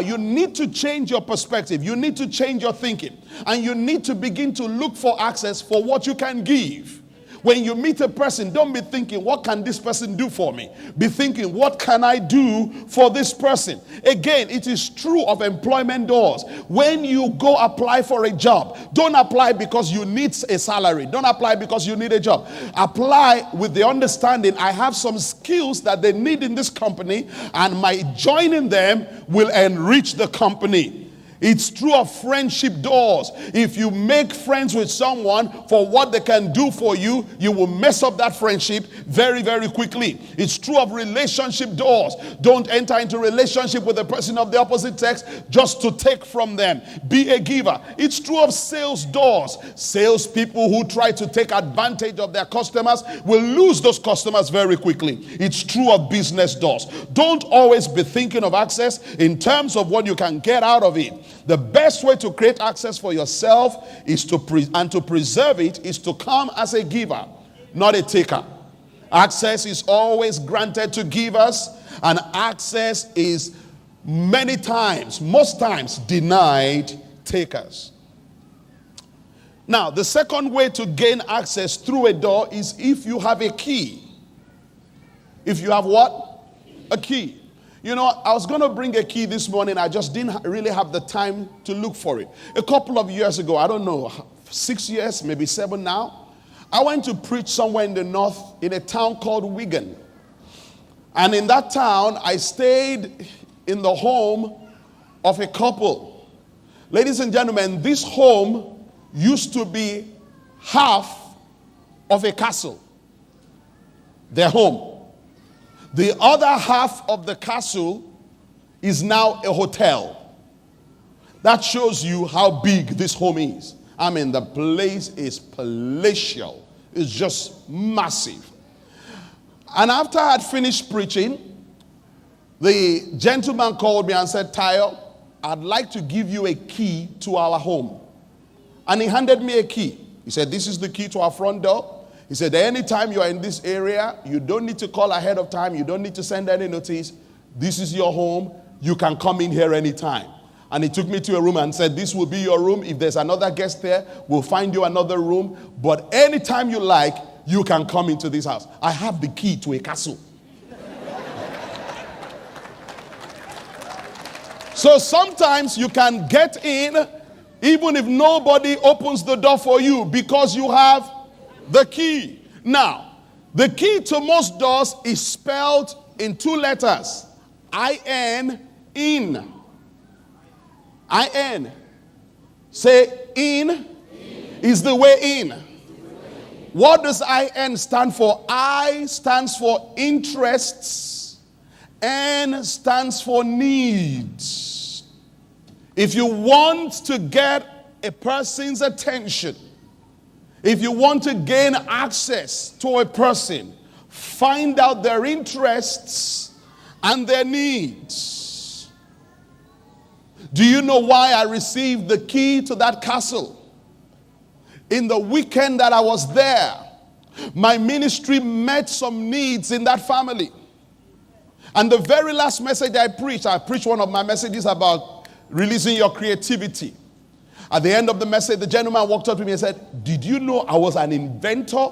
You need to change your perspective. You need to change your thinking. And you need to begin to look for access for what you can give. When you meet a person, don't be thinking, what can this person do for me? Be thinking, what can I do for this person? Again, it is true of employment doors. When you go apply for a job, don't apply because you need a salary. Don't apply because you need a job. Apply with the understanding, I have some skills that they need in this company, and my joining them will enrich the company. It's true of friendship doors. If you make friends with someone for what they can do for you, you will mess up that friendship very, very quickly. It's true of relationship doors. Don't enter into relationship with a person of the opposite sex just to take from them. Be a giver. It's true of sales doors. Salespeople who try to take advantage of their customers will lose those customers very quickly. It's true of business doors. Don't always be thinking of access in terms of what you can get out of it. The best way to create access for yourself is to preserve it is to come as a giver, not a taker. Access is always granted to givers, and access is most times denied takers. Now, the second way to gain access through a door is if you have a key. If you have what? A key. You know, I was going to bring a key this morning. I just didn't really have the time to look for it. A couple of years ago, I don't know, 6 years, maybe 7 now, I went to preach somewhere in the north in a town called Wigan. And in that town, I stayed in the home of a couple. Ladies and gentlemen, this home used to be half of a castle. Their home. The other half of the castle is now a hotel. That shows you how big this home is. I mean, the place is palatial. It's just massive. And after I had finished preaching, the gentleman called me and said, Tayo, I'd like to give you a key to our home. And he handed me a key. He said, this is the key to our front door. He said, anytime you are in this area, you don't need to call ahead of time. You don't need to send any notice. This is your home. You can come in here anytime. And he took me to a room and said, this will be your room. If there's another guest there, we'll find you another room. But anytime you like, you can come into this house. I have the key to a castle. So sometimes you can get in even if nobody opens the door for you because you have the key. Now, the key to most doors is spelled in 2 letters. I-N, in. I-N. Say in is the way in. What does I-N stand for? I stands for interests. N stands for needs. If you want to get a person's attention, if you want to gain access to a person, find out their interests and their needs. Do you know why I received the key to that castle? In the weekend that I was there, my ministry met some needs in that family. And the very last message I preached one of my messages about releasing your creativity. At the end of the message, the gentleman walked up to me and said, did you know I was an inventor?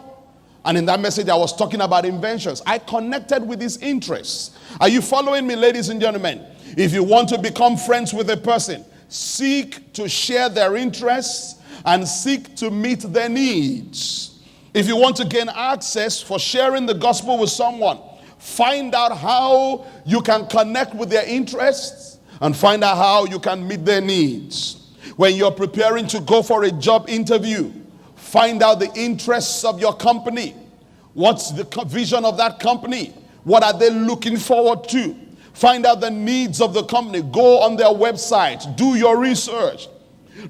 And in that message, I was talking about inventions. I connected with his interests. Are you following me, ladies and gentlemen? If you want to become friends with a person, seek to share their interests and seek to meet their needs. If you want to gain access for sharing the gospel with someone, find out how you can connect with their interests and find out how you can meet their needs. When you're preparing to go for a job interview, find out the interests of your company. What's the vision of that company? What are they looking forward to? Find out the needs of the company. Go on their website. Do your research.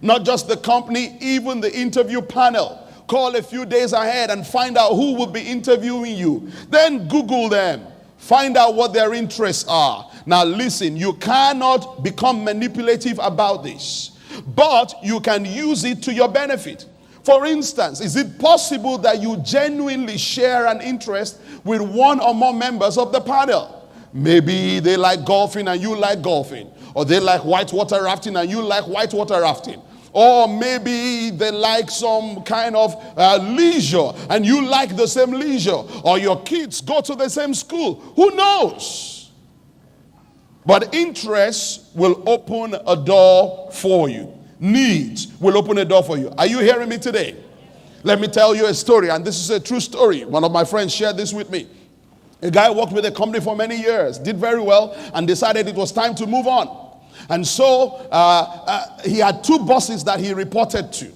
Not just the company, even the interview panel. Call a few days ahead and find out who will be interviewing you. Then Google them. Find out what their interests are. Now listen, you cannot become manipulative about this, but you can use it to your benefit. For instance, is it possible that you genuinely share an interest with one or more members of the panel? Maybe they like golfing and you like golfing. Or they like whitewater rafting and you like whitewater rafting. Or maybe they like some kind of leisure and you like the same leisure. Or your kids go to the same school. Who knows? But interest will open a door for you. Needs will open a door for you. Are you hearing me today? Let me tell you a story, and this is a true story. One of my friends shared this with me. A guy worked with a company for many years, did very well, and decided it was time to move on. And so he had two bosses that he reported to.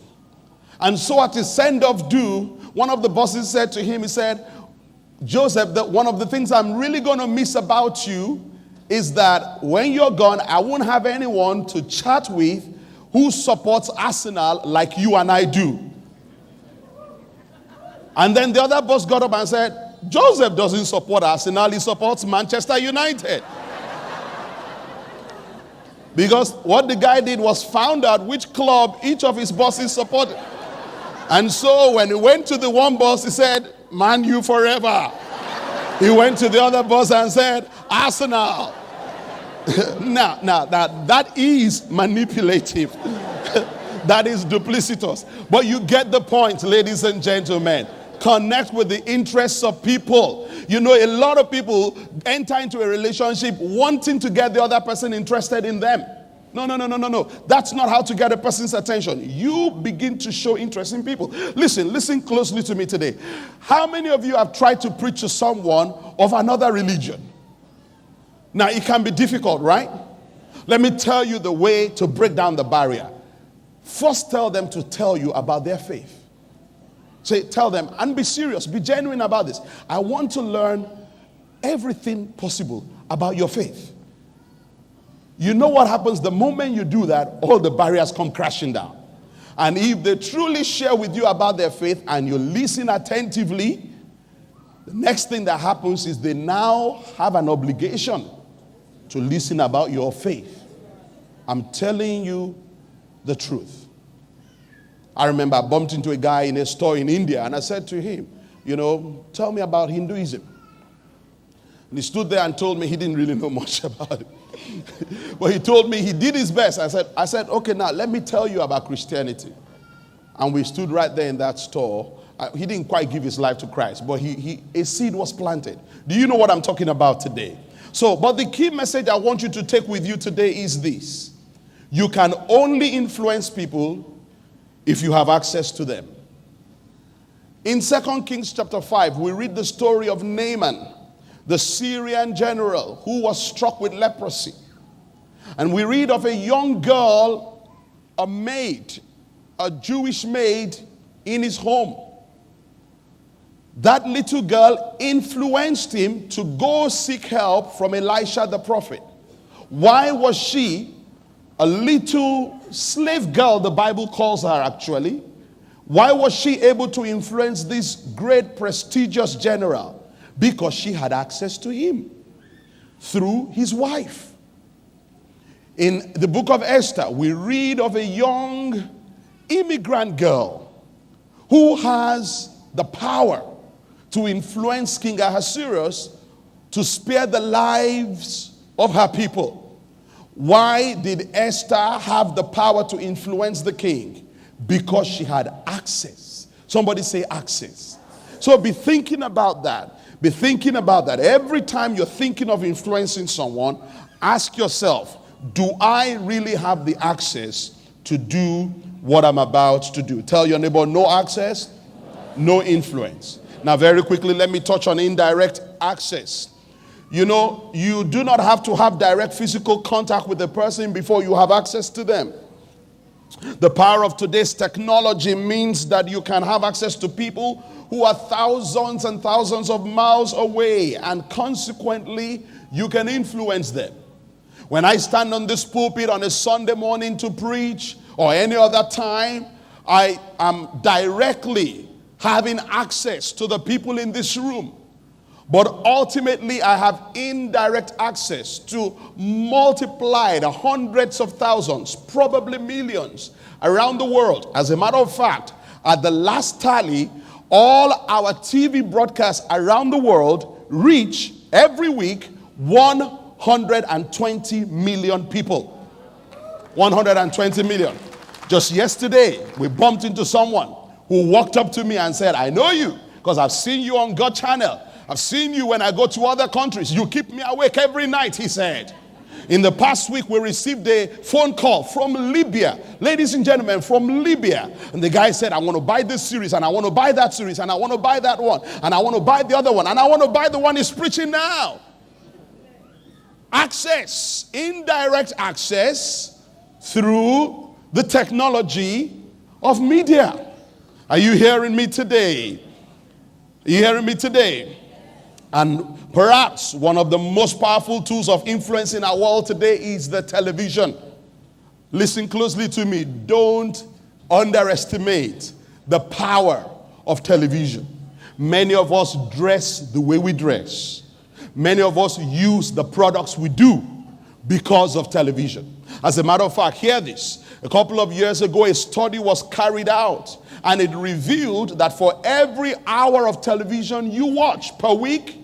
And so at his send-off due, one of the bosses said to him, he said, Joseph, one of the things I'm really going to miss about you is that when you're gone, I won't have anyone to chat with who supports Arsenal like you and I do. And then the other boss got up and said, Joseph doesn't support Arsenal, he supports Manchester United. Because what the guy did was found out which club each of his bosses supported. And so when he went to the one boss, he said, Man U forever. He went to the other boss and said, Arsenal. Now, that is manipulative. That is duplicitous. But you get the point, ladies and gentlemen. Connect with the interests of people. You know, a lot of people enter into a relationship wanting to get the other person interested in them. No. That's not how to get a person's attention. You begin to show interest in people. Listen closely to me today. How many of you have tried to preach to someone of another religion? Now, it can be difficult, right? Let me tell you the way to break down the barrier. First, tell them to tell you about their faith. Tell them, and be serious, be genuine about this. I want to learn everything possible about your faith. You know what happens the moment you do that? All the barriers come crashing down. And if they truly share with you about their faith and you listen attentively, the next thing that happens is they now have an obligation to listen about your faith. I'm telling you the truth. I remember I bumped into a guy in a store in India and I said to him, tell me about Hinduism. And he stood there and told me he didn't really know much about it. But he told me he did his best. I said, okay, now let me tell you about Christianity. And we stood right there in that store. He didn't quite give his life to Christ, but a seed was planted. Do you know what I'm talking about today? But the key message I want you to take with you today is this. You can only influence people if you have access to them. In 2 Kings chapter 5, we read the story of Naaman, the Syrian general who was struck with leprosy. And we read of a young girl, a maid, a Jewish maid in his home. That little girl influenced him to go seek help from Elisha the prophet. Why was she, a little slave girl, the Bible calls her actually, why was she able to influence this great prestigious general? Because she had access to him through his wife. In the book of Esther, we read of a young immigrant girl who has the power to influence King Ahasuerus to spare the lives of her people. Why did Esther have the power to influence the king? Because she had access. Somebody say access. So be thinking about that. Be thinking about that. Every time you're thinking of influencing someone, ask yourself, do I really have the access to do what I'm about to do? Tell your neighbor, no access, no influence. Now, very quickly, let me touch on indirect access. You know, you do not have to have direct physical contact with the person before you have access to them. The power of today's technology means that you can have access to people who are thousands and thousands of miles away, and consequently, you can influence them. When I stand on this pulpit on a Sunday morning to preach, or any other time, I am directly having access to the people in this room. But ultimately, I have indirect access to multiplied hundreds of thousands, probably millions around the world. As a matter of fact, at the last tally, all our TV broadcasts around the world reach every week 100 120 million people. 120 million. Just yesterday, we bumped into someone who walked up to me and said, I know you because I've seen you on God channel. I've seen you when I go to other countries. You keep me awake every night, he said. In the past week, we received a phone call from Libya. Ladies and gentlemen, from Libya. And the guy said, I want to buy this series, and I want to buy that series, and I want to buy that one, and I want to buy the other one, and I want to buy the one he's preaching now. Access, indirect access through the technology of media. Are you hearing me today? Are you hearing me today? And perhaps one of the most powerful tools of influence in our world today is the television. Listen closely to me. Don't underestimate the power of television. Many of us dress the way we dress. Many of us use the products we do because of television. As a matter of fact, hear this. A couple of years ago, a study was carried out, and it revealed that for every hour of television you watch per week,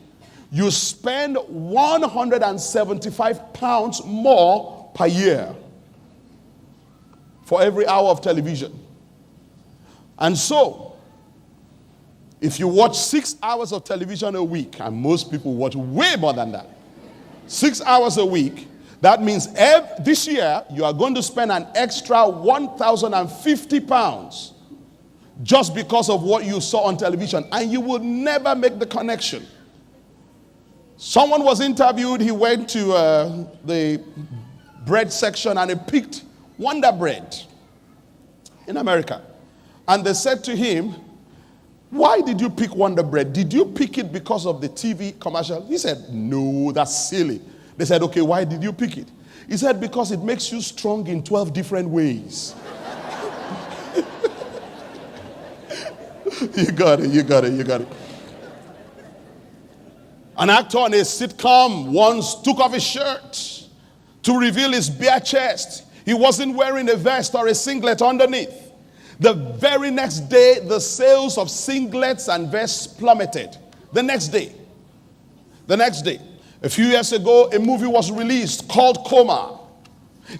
you spend 175 pounds more per year for every hour of television. And so, if you watch 6 hours of television a week, and most people watch way more than that, 6 hours a week, that means this year you are going to spend an extra 1,050 pounds just because of what you saw on television, and you will never make the connection. Someone was interviewed. He went to the bread section and he picked Wonder Bread in America. And they said to him, why did you pick Wonder Bread? Did you pick it because of the TV commercial? He said, no, that's silly. They said, okay, why did you pick it? He said, because it makes you strong in 12 different ways. You got it, you got it, you got it. An actor on a sitcom once took off his shirt to reveal his bare chest. He wasn't wearing a vest or a singlet underneath. The very next day, the sales of singlets and vests plummeted. The next day. A few years ago, a movie was released called Coma.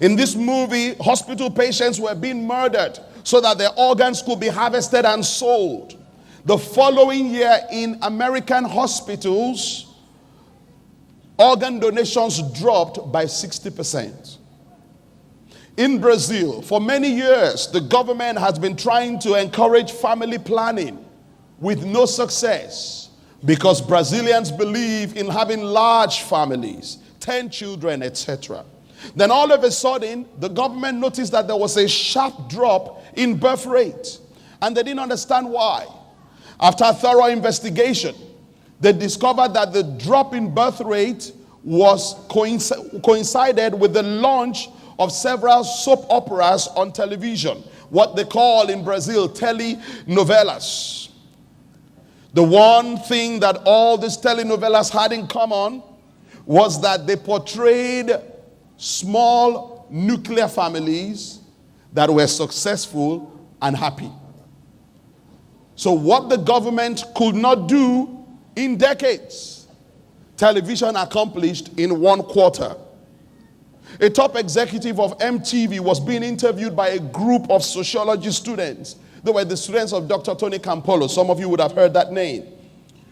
In this movie, hospital patients were being murdered so that their organs could be harvested and sold. The following year, in American hospitals, organ donations dropped by 60%. In Brazil, for many years, the government has been trying to encourage family planning with no success because Brazilians believe in having large families, 10 children, etc. Then all of a sudden, the government noticed that there was a sharp drop in birth rate, and they didn't understand why. After a thorough investigation, they discovered that the drop in birth rate was coincided with the launch of several soap operas on television, what they call in Brazil telenovelas. The one thing that all these telenovelas had in common was that they portrayed small nuclear families that were successful and happy. So what the government could not do in decades, television accomplished in 1 quarter. A top executive of MTV was being interviewed by a group of sociology students. They were the students of Dr. Tony Campolo. Some of you would have heard that name.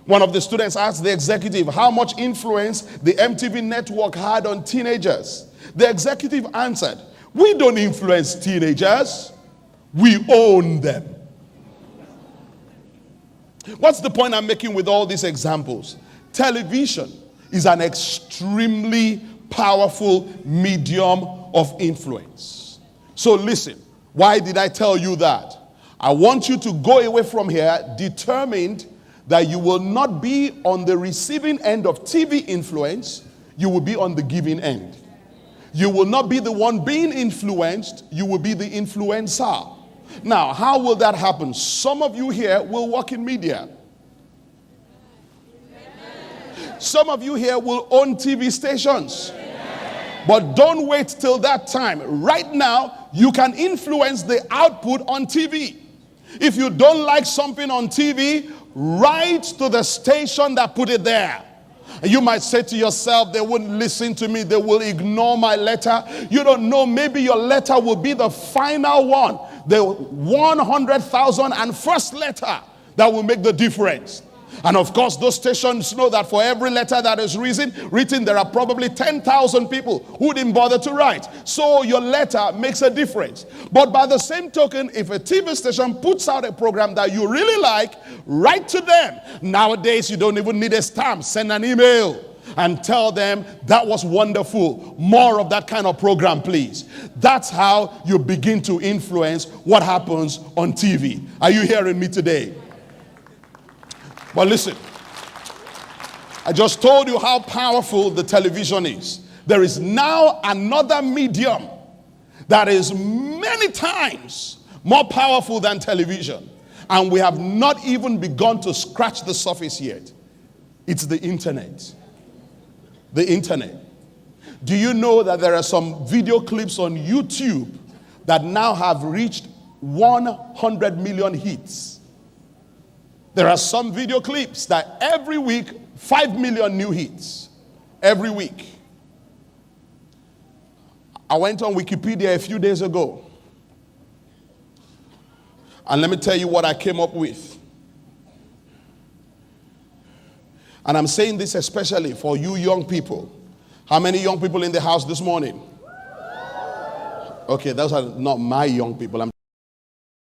One of the students asked the executive how much influence the MTV network had on teenagers. The executive answered, "We don't influence teenagers, we own them." What's the point I'm making with all these examples? Television is an extremely powerful medium of influence. So listen, why did I tell you that? I want you to go away from here determined that you will not be on the receiving end of TV influence, you will be on the giving end. You will not be the one being influenced, you will be the influencer. Now, how will that happen? Some of you here will work in media. Some of you here will own TV stations. But don't wait till that time. Right now, you can influence the output on TV. If you don't like something on TV, write to the station that put it there You might say to yourself, they wouldn't listen to me. They will ignore my letter. You don't know. Maybe your letter will be the final one. The 100,001st letter that will make the difference. And of course, those stations know that for every letter that is written, there are probably 10,000 people who didn't bother to write. So your letter makes a difference. But by the same token, if a TV station puts out a program that you really like, write to them. Nowadays, you don't even need a stamp. Send an email and tell them that was wonderful. More of that kind of program, please. That's how you begin to influence what happens on TV. Are you hearing me today? But listen, I just told you how powerful the television is. There is now another medium that is many times more powerful than television. And we have not even begun to scratch the surface yet. It's the internet. The internet. Do you know that there are some video clips on YouTube that now have reached 100 million hits? There are some video clips that every week, 5 million new hits. Every week. I went on Wikipedia a few days ago. And let me tell you what I came up with. And I'm saying this especially for you young people. How many young people in the house this morning? Okay, those are not my young people.